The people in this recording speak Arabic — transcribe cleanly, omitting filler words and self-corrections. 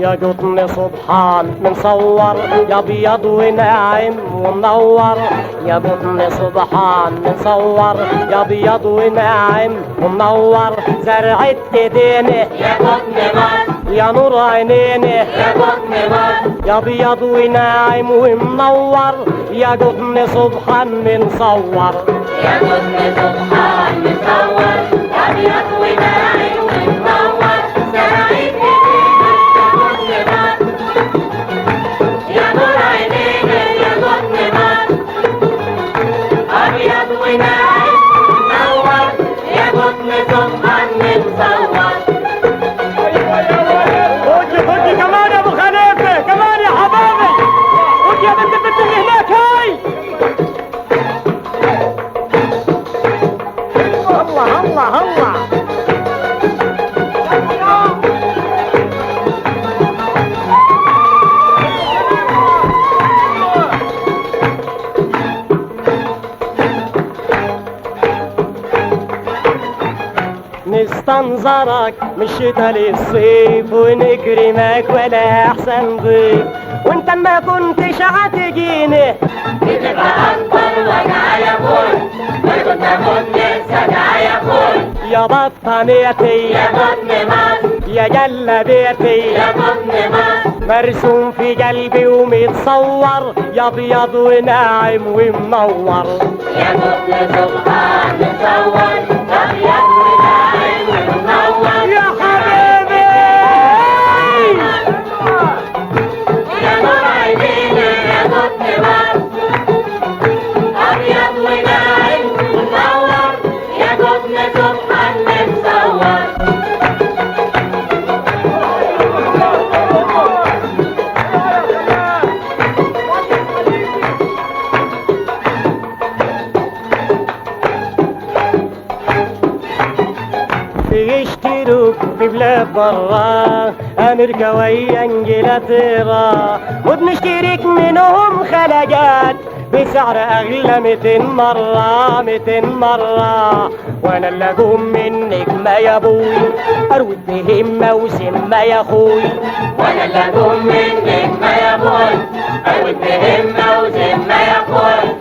يا قطن سبحان منصور يا ابيض وناعم ومنور، يا قطن سبحان منصور يا ابيض وناعم ومنور، زرعت ايدينا يا قطن مصر يا نور عينينا يا قطن مصر يا ابيض وناعم ومنور، يا قطن سبحان منصور يا قطن سبحان منصور يا ابيض وناعم ومنور، زرعت ايدينا يا قطن مصر يا نور عينينا يا قطن مصر، ابيض وناعم ومنور يا قطن سبحان منصور. خدي كمان يا ابو خليفه، كمان يا حبايبي، خدي يا بنت البنت اللي هناك هاي. الله الله الله. نستنظرك من الشتا للصيف ونكرمك ولا احسن ضيف، وانت ما كنتش هتجيني بتبقى اكبر وجع يا بول، ما كنت اموت نفسك يا بول، يا بطانيتي يا قطن مصر يا جلابيتي يا قطن مصر، مرسوم في قلبي ومتصور يا ابيض وناعم ومنور، يا قطن سبحان منصور يا ابيض وناعم ومنور، يا حبيبي يا نور عينينا يا قطن مصر، ابيض وناعم ومنور، يا قطن سبحان منصور. بيشتروك في بلاد برا امريكا ويا انجلترا، وبنشتريك منهم خلاجات بسعر اغلى 200 مرة 200 مرة، وانا اللي اقوم منك ما يا ابوي اروت بهمة وسمة يا اخوي، وانا اللي اقوم منك ما يا بول، اروت بهمة وذمة يا اخوي.